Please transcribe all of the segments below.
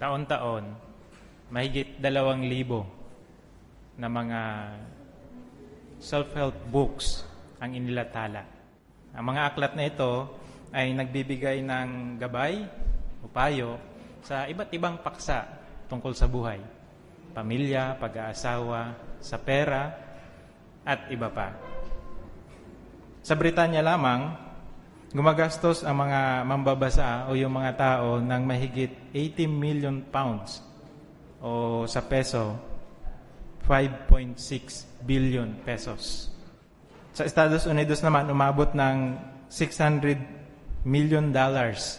taon-taon, mahigit 2,000 na mga self-help books ang inilathala. Ang mga aklat na ito ay nagbibigay ng gabay o payo sa iba't ibang paksa tungkol sa buhay, pamilya, pag-aasawa, sa pera, at iba pa. Sa Britanya lamang, gumagastos ang mga mambabasa o yung mga tao ng mahigit 80 million pounds o sa peso, 5.6 billion pesos. Sa Estados Unidos naman, umabot ng $600 million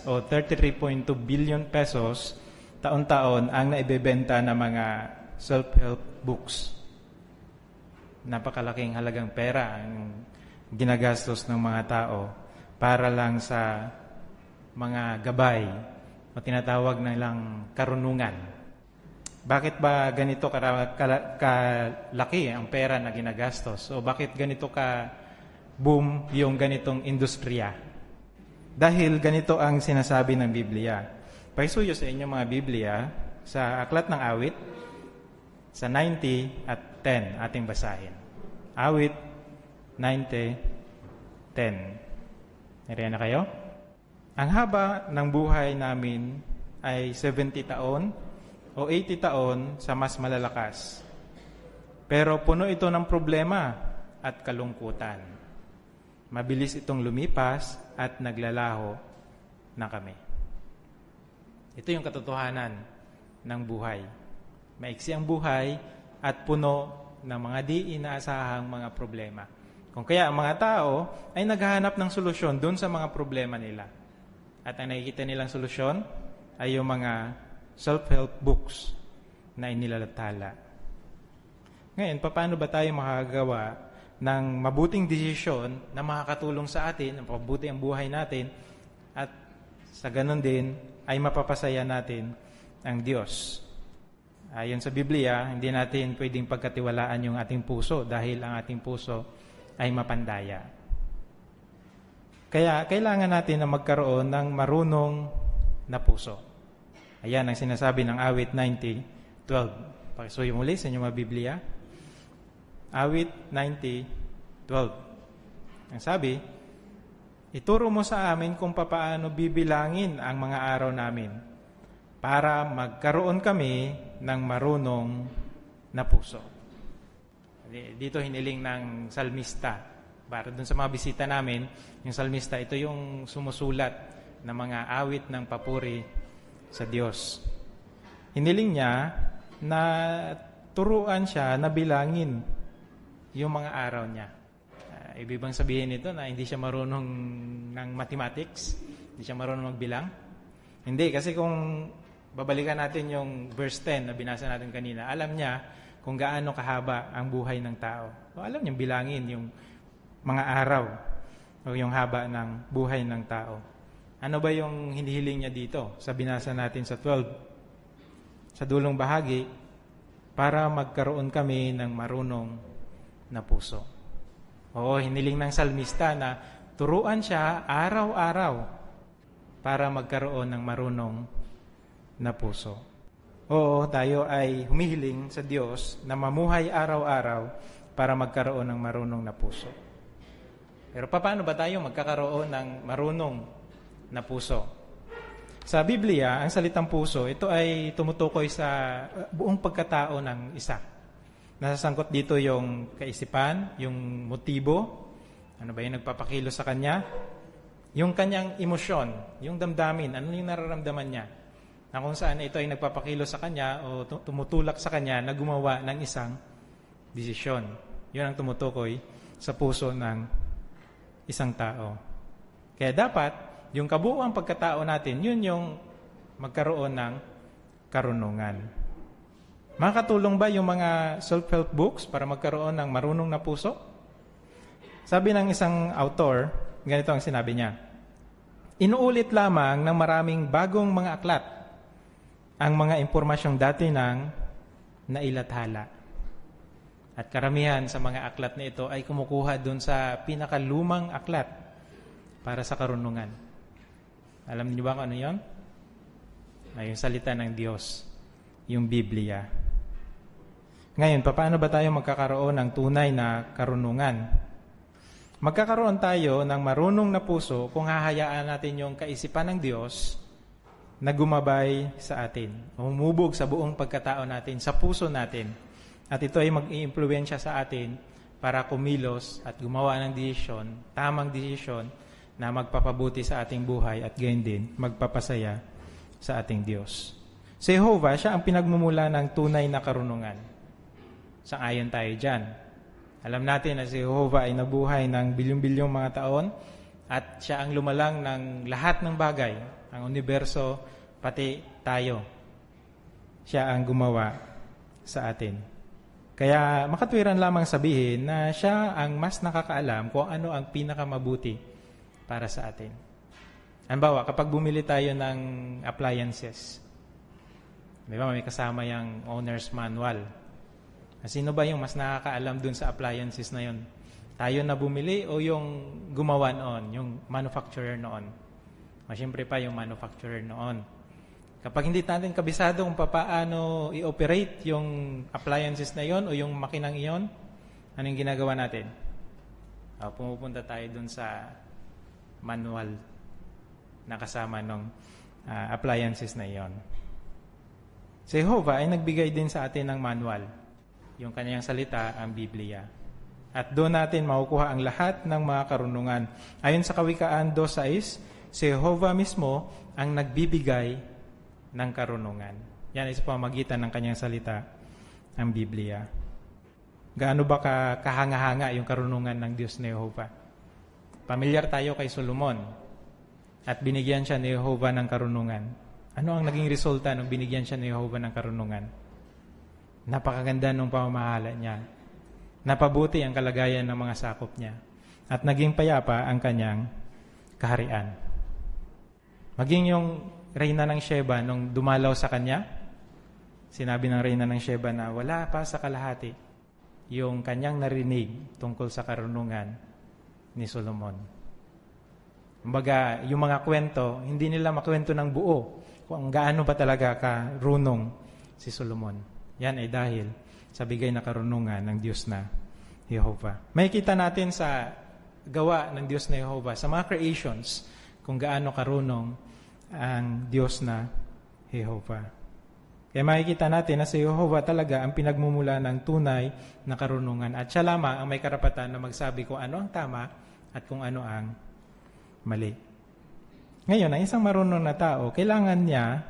o 33.2 billion pesos taon-taon ang naibebenta ng mga self-help books. Napakalaking halagang pera ang ginagastos ng mga tao para lang sa mga gabay o tinatawag na lang karunungan. Bakit ba ganito kalaki ang pera na ginagastos? O bakit ganito ka-boom yung ganitong industriya? Dahil ganito ang sinasabi ng Biblia. Paisuyo sa inyong mga Biblia sa Aklat ng Awit, sa 90 at 10 ating basahin. Awit 90:10. Nariyan na kayo? Ang haba ng buhay namin ay 70 taon o 80 taon sa mas malalakas. Pero puno ito ng problema at kalungkutan. Mabilis itong lumipas at naglalaho na kami. Ito yung katotohanan ng buhay. Maiksi ang buhay at puno ng mga di inaasahang mga problema. Kung kaya ang mga tao ay naghahanap ng solusyon doon sa mga problema nila. At ang nakikita nilang solusyon ay yung mga self-help books na inilalathala. Ngayon, paano ba tayo makagawa ng mabuting desisyon na makakatulong sa atin, na mapabuti ang buhay natin, at sa ganun din ay mapapasaya natin ang Diyos? Ayon sa Biblia, hindi natin pwedeng pagkatiwalaan yung ating puso dahil ang ating puso ay mapandaya. Kaya kailangan natin na magkaroon ng marunong na puso. Ayan ang sinasabi ng Awit 90:12. Pakisuyo muli sa inyong mga Biblia. Awit 90:12. Ang sabi, ituro mo sa amin kung papaano bibilangin ang mga araw namin para magkaroon kami ng marunong na puso. Dito hiniling ng salmista. Para dun sa mga bisita namin, yung salmista, ito yung sumusulat ng mga awit ng papuri sa Diyos. Hiniling niya na turuan siya na bilangin yung mga araw niya. Ibig bang sabihin nito na hindi siya marunong ng mathematics? Hindi siya marunong magbilang? Hindi, kasi kung babalikan natin yung verse 10 na binasa natin kanina, alam niya kung gaano kahaba ang buhay ng tao. So, alam niyang bilangin yung mga araw o yung haba ng buhay ng tao. Ano ba yung hinihiling niya dito sa binasa natin sa 12? Sa dulong bahagi, para magkaroon kami ng marunong na puso. Oo, hiniling ng salmista na turuan siya araw-araw para magkaroon ng marunong na puso. Oo, tayo ay humihiling sa Diyos na mamuhay araw-araw para magkaroon ng marunong na puso. Pero paano ba tayo magkakaroon ng marunong na puso? Sa Biblia, ang salitang puso, ito ay tumutukoy sa buong pagkatao ng isa. Nasasangkot dito yung kaisipan, yung motibo, ano ba yung nagpapakilo sa kanya, yung kanyang emosyon, yung damdamin, ano yung nararamdaman niya, na kung saan ito ay nagpapakilo sa kanya o tumutulak sa kanya na gumawa ng isang desisyon. Yun ang tumutukoy sa puso ng isang tao. Kaya dapat, yung kabuuang pagkatao natin, yun yung magkaroon ng karunungan. Makakatulong ba yung mga self-help books para magkaroon ng marunong na puso? Sabi ng isang author, ganito ang sinabi niya, inuulit lamang ng maraming bagong mga aklat ang mga impormasyong dati nang nailathala. At karamihan sa mga aklat na ito ay kumukuha dun sa pinakalumang aklat para sa karunungan. Alam niyo ba kung ano yun? ay yung salita ng Diyos, yung Biblia. Ngayon, paano ba tayo magkakaroon ng tunay na karunungan? Magkakaroon tayo ng marunong na puso kung hahayaan natin yung kaisipan ng Diyos na gumabay sa atin, humubog sa buong pagkatao natin, sa puso natin. At ito ay mag-iimpluwensya sa atin para kumilos at gumawa ng desisyon, tamang desisyon na magpapabuti sa ating buhay at gayon din magpapasaya sa ating Diyos. Si Jehovah, siya ang pinagmumula ng tunay na karunungan. Sang-ayon tayo dyan. Alam natin na si Jehovah ay nabuhay ng bilyong-bilyong mga taon at siya ang lumalang ng lahat ng bagay, ang universo, pati tayo. Siya ang gumawa sa atin. Kaya makatwiran lamang sabihin na siya ang mas nakakaalam kung ano ang pinakamabuti para sa atin. Halimbawa, kapag bumili tayo ng appliances, di ba may kasama yung owner's manual. Sino ba yung mas nakakaalam dun sa appliances na yun? Tayo na bumili o yung gumawa noon, yung manufacturer noon? O siyempre pa yung manufacturer noon. Kapag hindi natin kabisado kung paano i-operate yung appliances na yon o yung makinang iyon, anong ginagawa natin? Pumupunta tayo dun sa manual na kasama ng appliances na iyon. Si Jehovah ay nagbigay din sa atin ng manual. Yung kanyang salita, ang Biblia. At doon natin makukuha ang lahat ng mga karunungan. Ayon sa Kawikaan 2:6, si Jehovah mismo ang nagbibigay ng karunungan. Yan ay sa pamamagitan ng kanyang salita, ang Biblia. Gaano ba kahanga-hanga yung karunungan ng Diyos ni Jehovah? Pamilyar tayo kay Solomon at binigyan siya ni Jehovah ng karunungan. Ano ang naging resulta nung binigyan siya ni Jehovah ng karunungan? Napakaganda ng pamamahala niya. Napabuti ang kalagayan ng mga sakop niya. At naging payapa ang kanyang kaharian. Maging yung reyna ng Sheba nung dumalaw sa kanya, sinabi ng reyna ng Sheba na wala pa sa kalahati yung kanyang narinig tungkol sa karunungan ni Solomon. Kumbaga, yung mga kwento, hindi nila makwento ng buo kung gaano ba talaga karunong si Solomon. Yan ay dahil sa bigay na karunungan ng Diyos na Jehovah. May kita natin sa gawa ng Diyos na Jehovah, sa mga creations, kung gaano karunong ang Diyos na Jehovah. Kaya makikita natin na si Jehovah talaga ang pinagmumula ng tunay na karunungan. At siya lamang ang may karapatan na magsabi kung ano ang tama at kung ano ang mali. Ngayon, ang isang marunong na tao, kailangan niya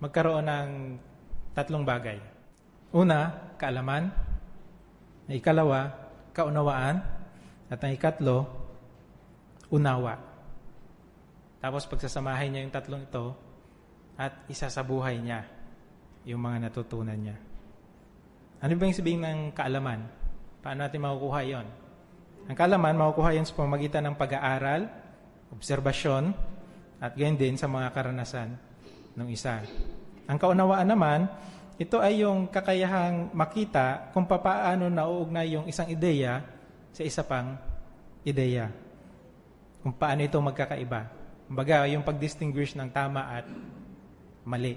magkaroon ng tatlong bagay. Una, kaalaman. Ikalawa, kaunawaan. At ang ikatlo, unawa. Tapos pagsasamahin niya yung tatlong ito at isa sa buhay niya yung mga natutunan niya. Ano ba yung sabihin ng kaalaman? Paano natin makukuha yon? Ang kaalaman, makukuha yan sa pamamagitan ng pag-aaral, obserbasyon, at gayon din sa mga karanasan ng isa. Ang kaunawaan naman, ito ay yung kakayahang makita kung paano nauugnay yung isang ideya sa isa pang ideya. Kung paano ito magkakaiba. Kumbaga, yung pag-distinguish ng tama at mali.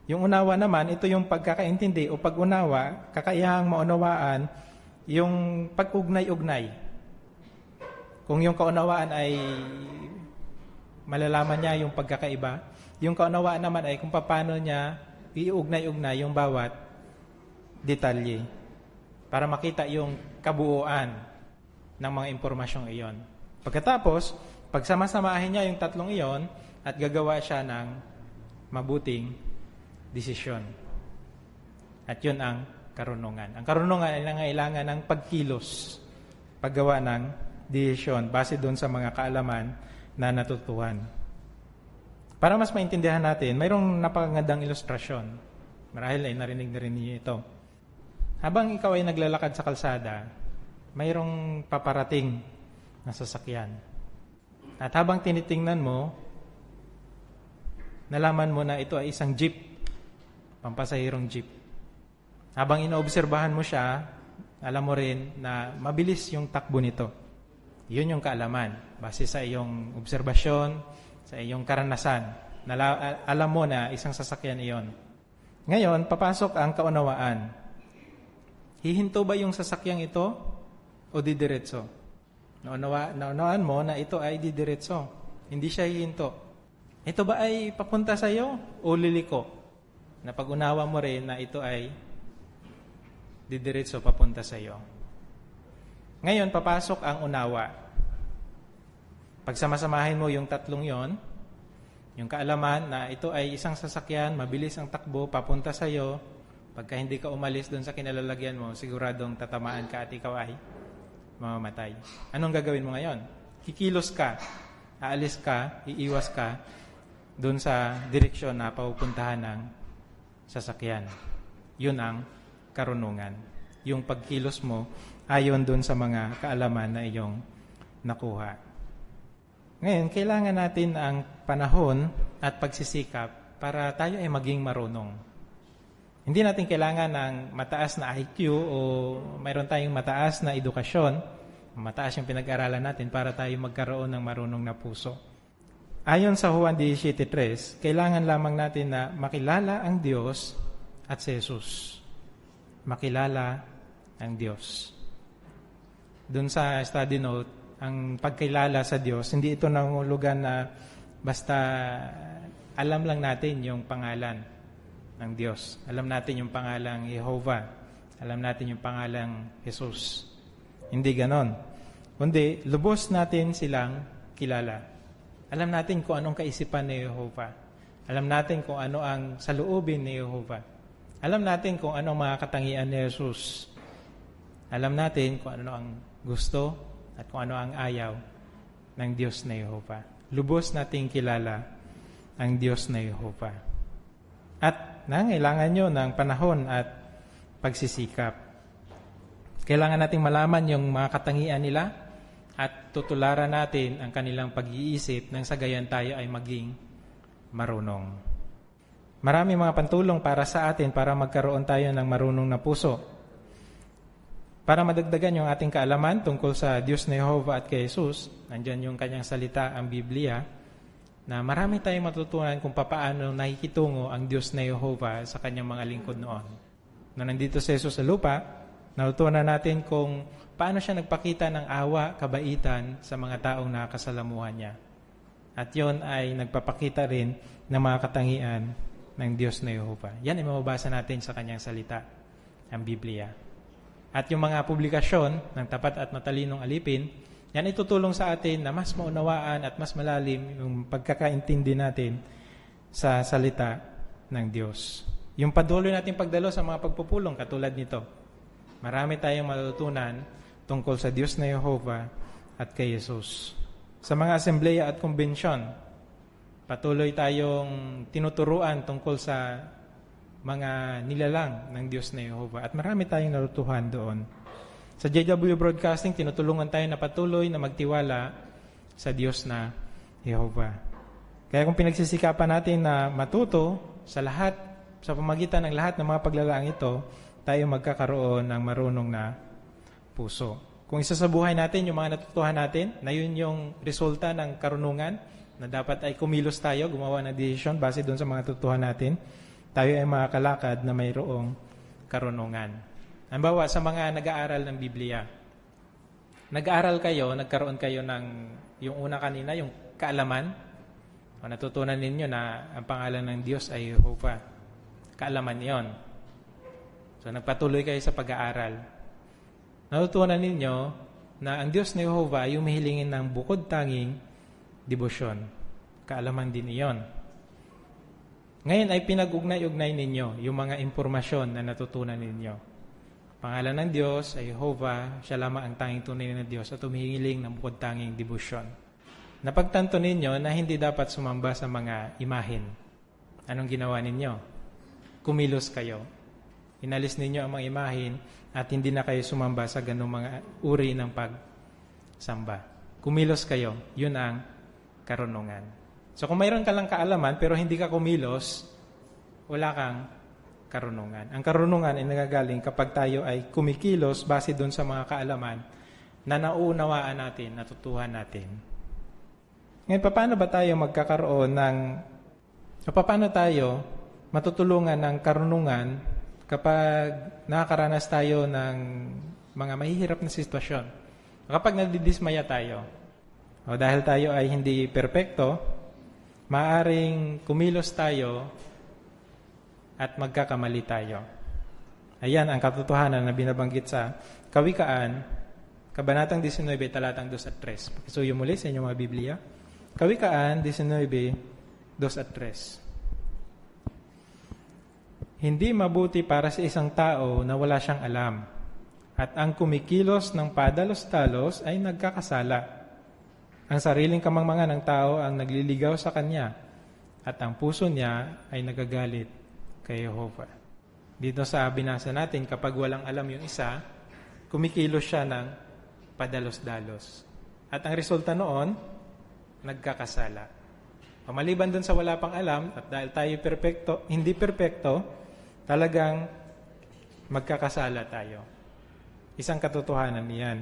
Yung unawa naman, ito yung pagkakaintindi o pag-unawa, kakayahang maunawaan, yung pag-ugnay-ugnay. Kung yung kaunawaan ay malalaman niya yung pagkakaiba, yung kaunawaan naman ay kung paano niya iugnay-ugnay yung bawat detalye para makita yung kabuuan ng mga impormasyong iyon. Pagkatapos, pagsama-samahin niya yung tatlong iyon at gagawa siya ng mabuting desisyon. At yun ang karunungan. Ang karunungan ay nangailangan ng pagkilos, paggawa ng desisyon base doon sa mga kaalaman na natutuhan. Para mas maintindihan natin, mayroong napakagandang ilustrasyon. Marahil ay narinig na rin niyo ito. Habang ikaw ay naglalakad sa kalsada, mayroong paparating na sasakyan. At habang tinitingnan mo, nalaman mo na ito ay isang jeep, pampasahirong jeep. Habang inoobserbahan mo siya, alam mo rin na mabilis yung takbo nito. Yun yung kaalaman, base sa iyong obserbasyon, sa iyong karanasan. Alam mo na isang sasakyan iyon. Ngayon, papasok ang kaunawaan. Hihinto ba yung sasakyang ito o didiretso? Naunawaan mo na ito ay didiretso. Hindi siya hihinto. Ito ba ay papunta sa iyo o liliko? Napag-unawa mo rin na ito ay didiretso papunta sa iyo. Ngayon, papasok ang unawa. Pagsamasamahin mo yung tatlong yon, yung kaalaman na ito ay isang sasakyan, mabilis ang takbo, papunta sa iyo. Pagka hindi ka umalis doon sa kinalalagyan mo, siguradong tatamaan ka at ikaw ay mamamatay. Anong gagawin mo ngayon? Kikilos ka, aalis ka, iiwas ka doon sa direksyon na papupuntahan ng sasakyan. Yun ang karunungan. Yung pagkilos mo ayon doon sa mga kaalaman na iyong nakuha. Ngayon, kailangan natin ang panahon at pagsisikap para tayo ay maging marunong. Hindi natin kailangan ng mataas na IQ o mayroon tayong mataas na edukasyon, mataas yung pinag-aralan natin para tayo magkaroon ng marunong na puso. Ayon sa Juan 17:3, kailangan lamang natin na makilala ang Diyos at si Jesus. Makilala ang Diyos. Doon sa study note, ang pagkilala sa Diyos, hindi ito nangulugan na basta alam lang natin yung pangalan ng Diyos. Alam natin yung pangalang Jehovah. Alam natin yung pangalang Jesus. Hindi ganon. Kundi, lubos natin silang kilala. Alam natin kung anong kaisipan ni Jehovah. Alam natin kung ano ang saloobin ni Jehovah. Alam natin kung anong mga katangian ni Jesus. Alam natin kung ano ang gusto at kung ano ang ayaw ng Diyos na Jehovah. Lubos nating kilala ang Diyos na Jehovah. At nangailangan nyo ng panahon at pagsisikap. Kailangan nating malaman yung mga katangian nila at tutularan natin ang kanilang pag-iisip nang sa gayon tayo ay maging marunong. Marami mga pantulong para sa atin para magkaroon tayo ng marunong na puso. Para madagdagan yung ating kaalaman tungkol sa Diyos na Jehovah at kay Jesus, nandyan yung kanyang salita, ang Biblia, na marami tayong matutunan kung paano nakikitungo ang Diyos na Jehovah sa kanyang mga lingkod noon. Nung nandito si Jesus sa lupa, natutunan natin kung paano siya nagpakita ng awa, kabaitan sa mga taong nakasalamuhan niya. At yon ay nagpapakita rin ng mga katangian ng Diyos na Jehovah. Yan ay mababasa natin sa kanyang salita, ang Biblia. At yung mga publikasyon ng tapat at matalinong alipin, yan ay tutulong sa atin na mas maunawaan at mas malalim yung pagkakaintindi natin sa salita ng Diyos. Yung patuloy natin pagdalo sa mga pagpupulong katulad nito. Marami tayong matutunan tungkol sa Diyos na Jehovah at kay Jesus. Sa mga asembleya at konbensyon, patuloy tayong tinuturuan tungkol sa mga nilalang ng Diyos na Jehovah. At marami tayong natutuhan doon. Sa JW Broadcasting, tinutulungan tayo na patuloy na magtiwala sa Diyos na Jehovah. Kaya kung pinagsisikapan natin na matuto sa pamagitan ng lahat ng mga paglalaang ito, tayo magkakaroon ng marunong na puso. Kung isa sa buhay natin, yung mga natutuhan natin, na yun yung resulta ng karunungan, na dapat ay kumilos tayo, gumawa ng desisyon base doon sa mga natutuhan natin, tayo ay makakalakad na mayroong karunungan. Halimbawa, sa mga nag-aaral ng Biblia, nag-aaral kayo, nagkaroon kayo ng, yung una kanina, yung kaalaman, o natutunan ninyo na ang pangalan ng Diyos ay Jehovah. Kaalaman yon. So, nagpatuloy kayo sa pag-aaral. Natutunan ninyo na ang Diyos ni Jehovah ay humihilingin ng bukod tanging debosyon. Kaalaman din iyon. Ngayon ay pinag-ugnay-ugnay ninyo yung mga impormasyon na natutunan ninyo. Pangalan ng Diyos ay Jehovah, siya lamang ang tanging tunay na Diyos at humihiling ng bukod tanging debosyon. Napagtanto ninyo na hindi dapat sumamba sa mga imahen. Anong ginawa ninyo? Kumilos kayo. Inalis ninyo ang mga imahen at hindi na kayo sumamba sa ganung mga uri ng pagsamba. Kumilos kayo. Yun ang karunungan. So kung mayroon ka lang kaalaman pero hindi ka kumilos, wala kang karunungan. Ang karunungan ay nagagaling kapag tayo ay kumikilos base doon sa mga kaalaman na nauunawaan natin, natutuhan natin. Ngayon, paano ba tayo magkakaroon ng So, paano tayo matutulungan ng karunungan kapag nakakaranas tayo ng mga mahihirap na sitwasyon? Kapag nadidismaya tayo, o dahil tayo ay hindi perpekto, maaaring kumilos tayo at magkakamali tayo. Ayan ang katotohanan na binabanggit sa Kawikaan, Kabanatang 19, talatang 2 at 3. Pakisuyo muli sa inyong mga Biblia. Kawikaan 19, 2 at 3. Hindi mabuti para sa isang tao na wala siyang alam, at ang kumikilos ng padalos-talos ay nagkakasala. Ang sariling kamangmangan ng tao ang nagliligaw sa kanya, at ang puso niya ay nagagalit kay Jehovah. Dito sa binasa natin, kapag walang alam yung isa, kumikilos siya ng padalos-dalos. At ang resulta noon, nagkakasala. Maliban dun sa wala pang alam, at dahil tayo hindi perpekto, talagang magkakasala tayo. Isang katotohanan niyan.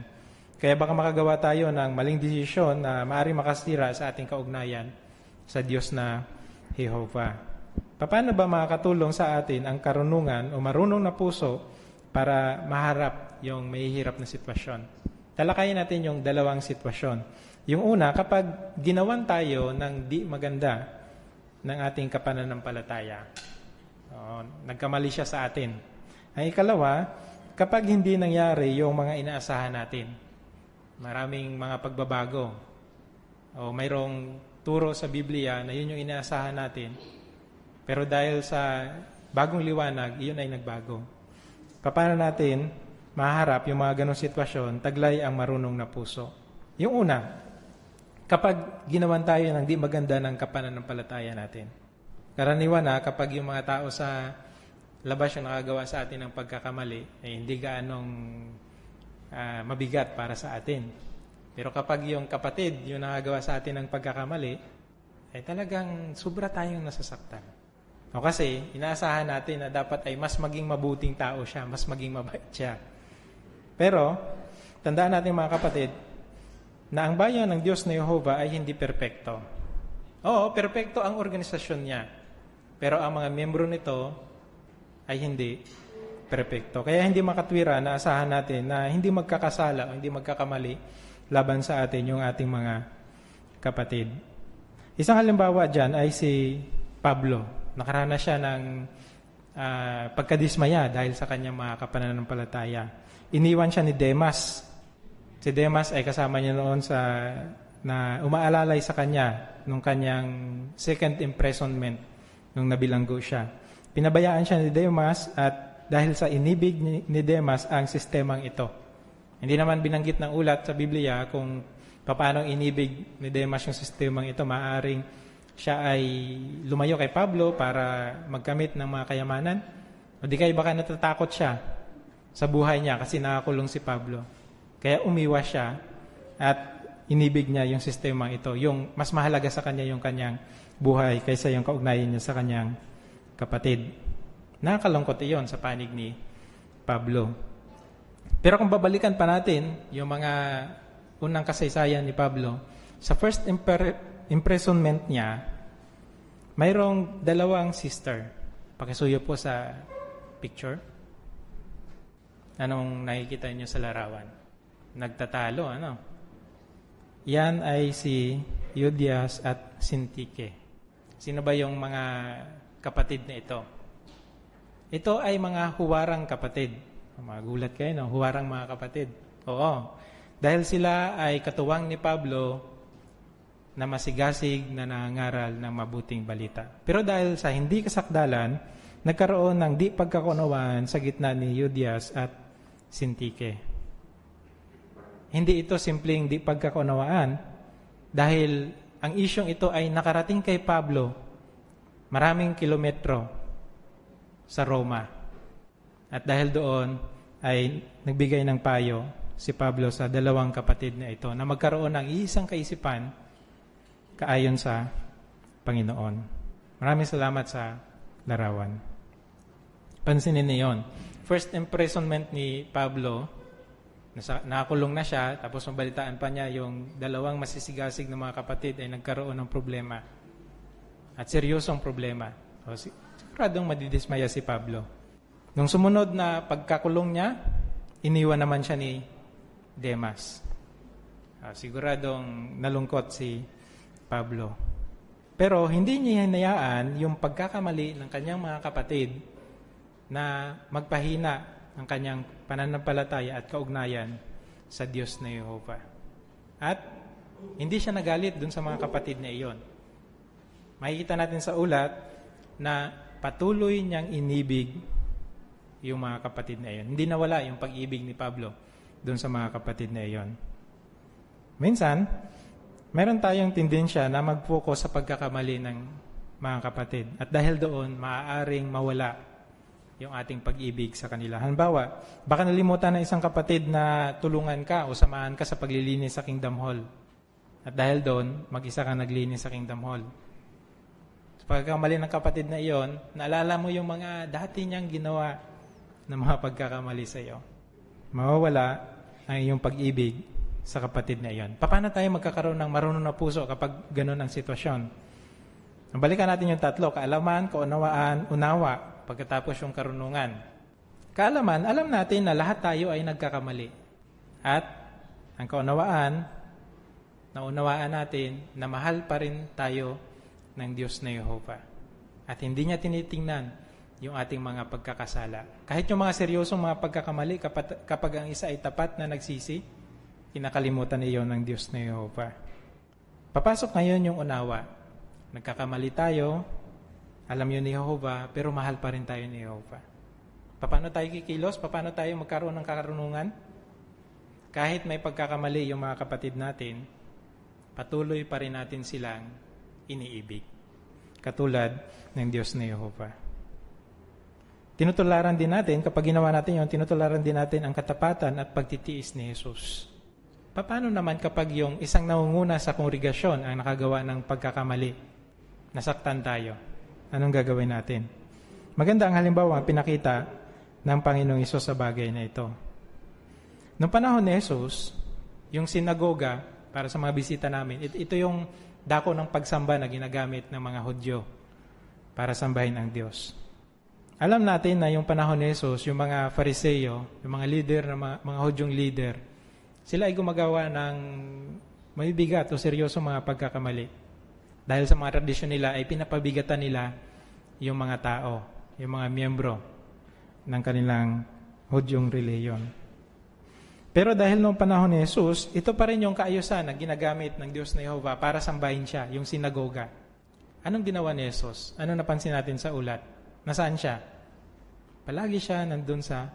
Kaya baka makagawa tayo ng maling desisyon na maaaring makasira sa ating kaugnayan sa Diyos na Jehovah. Paano ba makakatulong sa atin ang karunungan o marunong na puso para maharap yung mahihirap na sitwasyon? Talakayin natin yung dalawang sitwasyon. Yung una, kapag ginawan tayo ng di maganda ng ating kapananampalataya, nagkamali siya sa atin. Ang ikalawa, kapag hindi nangyari yung mga inaasahan natin, maraming mga pagbabago, o mayroong turo sa Biblia na yun yung inaasahan natin, pero dahil sa bagong liwanag, iyon ay nagbago. Paano natin maharap yung mga ganong sitwasyon, taglay ang marunong na puso? Yung una, kapag ginawan tayo ng di maganda ng kapananampalataya natin. Karaniwan na kapag yung mga tao sa labas yung nakagawa sa atin ng pagkakamali, hindi gaanong mabigat para sa atin. Pero kapag yung kapatid yung nakagawa sa atin ng pagkakamali, talagang sobra tayong nasasaktan. O kasi, inaasahan natin na dapat ay mas maging mabuting tao siya, mas maging mabait siya. Pero, tandaan natin mga kapatid, na ang bayan ng Diyos na Jehovah ay hindi perpekto. Oo, perpekto ang organisasyon niya. Pero ang mga miyembro nito ay hindi perpekto. Kaya hindi makatwira na asahan natin na hindi magkakasala o hindi magkakamali laban sa atin yung ating mga kapatid. Isang halimbawa dyan ay si Pablo. Nakaranas siya ng pagkadismaya dahil sa kanyang mga kapananampalataya. Iniwan siya ni Demas. Si Demas ay kasama niya noon na umaalalay sa kanya nung kanyang second imprisonment nung nabilanggo siya. Pinabayaan siya ni Demas at dahil sa inibig ni Demas ang sistemang ito. Hindi naman binanggit ng ulat sa Biblia kung paano inibig ni Demas yung sistemang ito. Maaring siya ay lumayo kay Pablo para magkamit ng mga kayamanan. O di kaya baka natatakot siya sa buhay niya kasi nakakulong si Pablo. Kaya umiwas siya at inibig niya yung sistemang ito. Yung mas mahalaga sa kanya yung kanyang buhay kaysa yung kaugnayan niya sa kanyang kapatid. Nakakalungkot iyon sa panig ni Pablo. Pero kung babalikan pa natin yung mga unang kasaysayan ni Pablo, sa first imprisonment niya, mayroong dalawang sister. Pakisuyo po sa picture. Anong nakikita niyo sa larawan? Nagtatalo, ano? Yan ay si Euodias at Syntyche. Sino ba yung mga kapatid na ito? Ito ay mga huwarang kapatid. Magulat kayo, no? Huwarang mga kapatid. Oo. Dahil sila ay katuwang ni Pablo na masigasig na nangangaral ng mabuting balita. Pero dahil sa hindi kasakdalan, nagkaroon ng di pagkakunawaan sa gitna ni Euodias at Syntyche. Hindi ito simpleng di pagkakunawaan dahil ang isyong ito ay nakarating kay Pablo maraming kilometro sa Roma. At dahil doon ay nagbigay ng payo si Pablo sa dalawang kapatid na ito na magkaroon ng isang kaisipan kaayon sa Panginoon. Maraming salamat sa larawan. Pansinin niyo yun. First imprisonment ni Pablo, nakakulong na siya, tapos mabalitaan pa niya yung dalawang masisigasig na mga kapatid ay nagkaroon ng problema. at seryosong problema. O, siguradong madidismaya si Pablo. Nung sumunod na pagkakulong niya, iniwan naman siya ni Demas. Siguradong nalungkot si Pablo. Pero hindi niya hinayaan yung pagkakamali ng kanyang mga kapatid na magpahina ng kanyang pananampalataya at kaugnayan sa Diyos na Yehova. At hindi siya nagalit dun sa mga kapatid na iyon. Makikita natin sa ulat na patuloy niyang inibig yung mga kapatid na iyon. Hindi nawala yung pag-ibig ni Pablo dun sa mga kapatid na iyon. Minsan, meron tayong tendensya na mag-focus sa pagkakamali ng mga kapatid. At dahil doon, maaaring mawala yung ating pag-ibig sa kanila. Halimbawa, baka nalimutan ng isang kapatid na tulungan ka o samahan ka sa paglilinis sa Kingdom Hall. At dahil doon, mag-isa kang naglinis sa Kingdom Hall. Sa pagkakamali ng kapatid na iyon, naalala mo yung mga dati niyang ginawa na mga pagkakamali sa iyo. Mawawala ang iyong pag-ibig sa kapatid na iyon. Paano tayo magkakaroon ng marunong na puso kapag ganun ang sitwasyon? Balikan natin yung tatlo: kaalaman, kaunawaan, unawa, pagkatapos yung karunungan. Kaalaman, alam natin na lahat tayo ay nagkakamali. At ang kaunawaan, naunawaan natin na mahal pa rin tayo ng Diyos na Yehova. At hindi niya tinitingnan yung ating mga pagkakasala. Kahit yung mga seryosong mga pagkakamali, kapag ang isa ay tapat na nagsisi, kinakalimutan niyo ng Diyos na Yehova. Papasok ngayon yung unawa. Nagkakamali tayo, alam yun ni Yehova, pero mahal pa rin tayo ni Yehova. Paano tayo kikilos? Paano tayo magkaroon ng karunungan? Kahit may pagkakamali yung mga kapatid natin, patuloy pa rin natin silang iniibig. Katulad ng Diyos na Yehova. Tinutularan din natin, kapag ginawa natin yun, tinutularan din natin ang katapatan at pagtitiis ni Jesus. Paano naman kapag yung isang nangunguna sa kongregasyon ang nakagawa ng pagkakamali? Nasaktan tayo. Anong gagawin natin? Maganda ang halimbawa ang pinakita ng Panginoong Hesus sa bagay na ito. Noong panahon ni Jesus, yung sinagoga, para sa mga bisita namin, ito yung dako ng pagsamba na ginagamit ng mga Hudyo para sambahin ang Diyos. Alam natin na yung panahon ni Jesus, yung mga Fariseo, yung mga leader, mga Hudyong leader, sila ay gumagawa ng mabibigat o seryosong mga pagkakamali. Dahil sa mga tradisyon nila ay pinapabigatan nila yung mga tao, yung mga miyembro ng kanilang Hudyong reliyon. Pero dahil noong panahon ni Jesus, ito pa rin yung kaayusan na ginagamit ng Diyos na Yehova para sambahin siya, yung sinagoga. Anong ginawa ni Jesus? Anong napansin natin sa ulat? Nasaan siya? Palagi siya nandun sa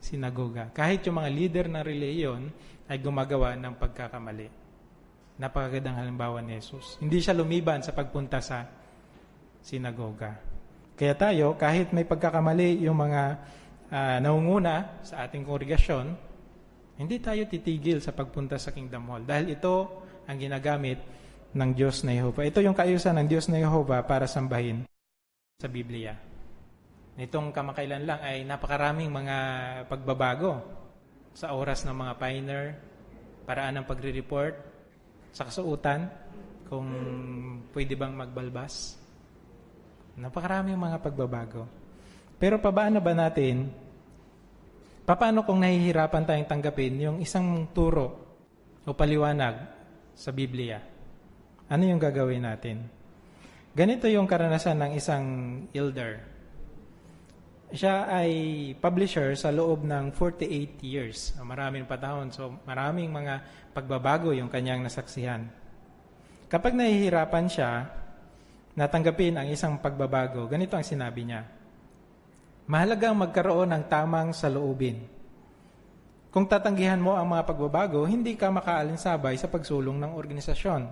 sinagoga. Kahit yung mga leader ng reliyon ay gumagawa ng pagkakamali. Napakagandang halimbawa ni Jesus. Hindi siya lumiban sa pagpunta sa sinagoga. Kaya tayo, kahit may pagkakamali yung mga naunguna sa ating kongregasyon, hindi tayo titigil sa pagpunta sa Kingdom Hall. Dahil ito ang ginagamit ng Diyos na Yehova. Ito yung kaayusan ng Diyos na Yehova para sambahin sa Biblia. Nitong kamakailan lang ay napakaraming mga pagbabago sa oras ng mga pioneer, paraan ng pagre-report, sa kasuutan, kung pwede bang magbalbas. Napakaraming mga pagbabago. Pero paano ba natin, paano kung nahihirapan tayong tanggapin yung isang turo o paliwanag sa Biblia? Ano yung gagawin natin? Ganito yung karanasan ng isang elder. Siya ay publisher sa loob ng 48 years. Maraming patahon. So maraming mga pagbabago yung kanyang nasaksihan. Kapag nahihirapan siya natanggapin ang isang pagbabago, ganito ang sinabi niya. Mahalagang magkaroon ng tamang saloobin. Kung tatanggihan mo ang mga pagbabago, hindi ka makaalinsabay sa pagsulong ng organisasyon.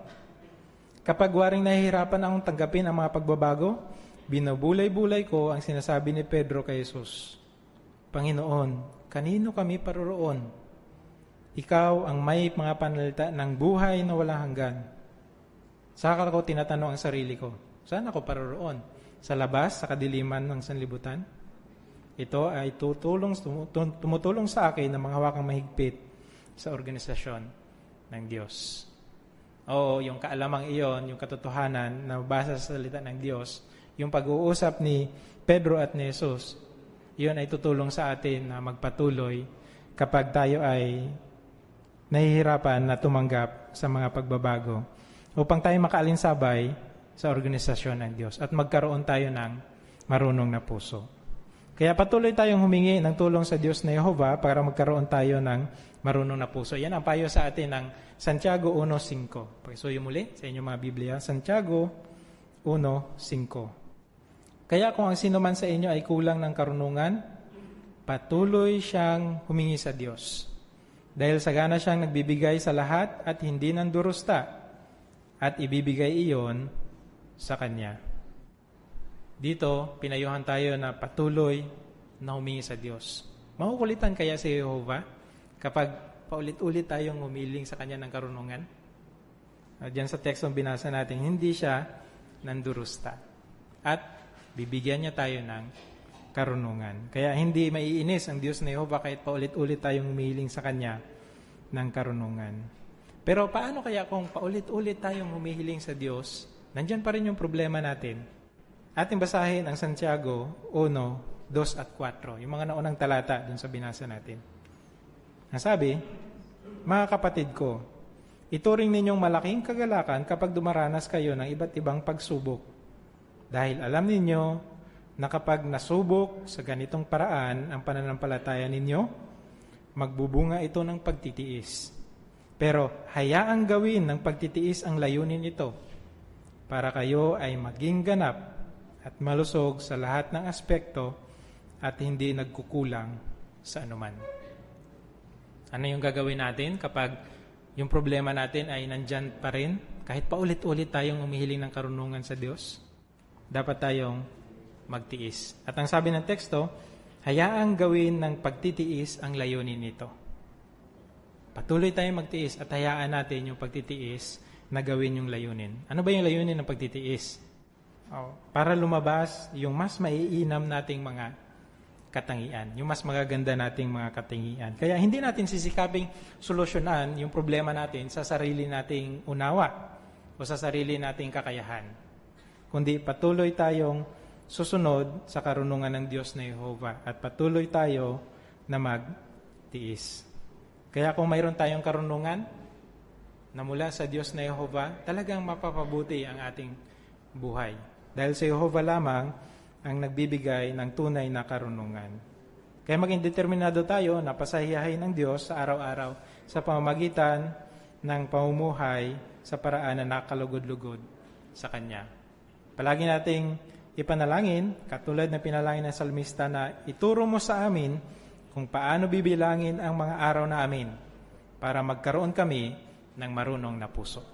Kapag waring nahihirapan akong tanggapin ang mga pagbabago, binubulay-bulay ko ang sinasabi ni Pedro kay Jesus. Panginoon, kanino kami paroroon? Ikaw ang may mga panalita ng buhay na walang hanggan. Saka ko tinatanong ang sarili ko, saan ako paroroon? Sa labas, sa kadiliman ng sanlibutan? Ito ay tumutulong sa akin ng mga hawakang mahigpit sa organisasyon ng Diyos. O yung kaalamang iyon, yung katotohanan na basa sa salita ng Diyos, yung pag-uusap ni Pedro at ni Jesus, yun ay tutulong sa atin na magpatuloy kapag tayo ay nahihirapan na tumanggap sa mga pagbabago upang tayo makaalinsabay sa organisasyon ng Diyos at magkaroon tayo ng marunong na puso. Kaya patuloy tayong humingi ng tulong sa Diyos na Jehovah para magkaroon tayo ng marunong na puso. Yan ang payo sa atin ng Santiago 1:5. Pakisuyo muli sa inyong mga Biblia, Santiago 1:5. Kaya kung ang sino man sa inyo ay kulang ng karunungan, patuloy siyang humingi sa Diyos. Dahil sagana siyang nagbibigay sa lahat at hindi nandurusta, at ibibigay iyon sa Kanya. Dito, pinayuhan tayo na patuloy na humingi sa Diyos. Makukulitan kaya si Jehovah kapag paulit-ulit tayong humiling sa Kanya ng karunungan? Diyan sa tekstong binasa natin, hindi siya nandurusta. At bibigyan niya tayo ng karunungan. Kaya hindi maiinis ang Diyos na Jehovah kahit paulit-ulit tayong humiling sa Kanya ng karunungan. Pero paano kaya kung paulit-ulit tayong humihiling sa Diyos, nandyan pa rin yung problema natin? Ating basahin ang Santiago 1:2 at 4, yung mga naunang talata dun sa binasa natin. Ang sabi, mga kapatid ko, ituring ninyong malaking kagalakan kapag dumaranas kayo ng iba't ibang pagsubok. Dahil alam ninyo na kapag nasubok sa ganitong paraan ang pananampalataya ninyo, magbubunga ito ng pagtitiis. Pero hayaang gawin ng pagtitiis ang layunin ito para kayo ay maging ganap at malusog sa lahat ng aspekto at hindi nagkukulang sa anuman. Ano yung gagawin natin kapag yung problema natin ay nandyan pa rin? Kahit paulit-ulit tayong umihiling ng karunungan sa Diyos, dapat tayong magtiis. At ang sabi ng teksto, hayaang gawin ng pagtitiis ang layunin nito. Patuloy tayong magtiis at hayaan natin yung pagtitiis na gawin yung layunin. Ano ba yung layunin ng pagtitiis? Para lumabas yung mas maiinam nating mga katangian, yung mas magaganda nating mga katangian. Kaya hindi natin sisikaping solusyonan yung problema natin sa sarili nating unawa o sa sarili nating kakayahan. Kundi patuloy tayong susunod sa karunungan ng Diyos na Jehovah at patuloy tayo na magtiis. Kaya kung mayroon tayong karunungan na mula sa Diyos na Jehovah, talagang mapapabuti ang ating buhay. Dahil sa Jehovah lamang ang nagbibigay ng tunay na karunungan. Kaya maging determinado tayo na pasahihayin ng Diyos sa araw-araw sa pamamagitan ng pamumuhay sa paraan na nakalugod-lugod sa Kanya. Palagi nating ipanalangin, katulad na pinalangin ng salmista na ituro mo sa amin kung paano bibilangin ang mga araw na amin para magkaroon kami ng marunong na puso.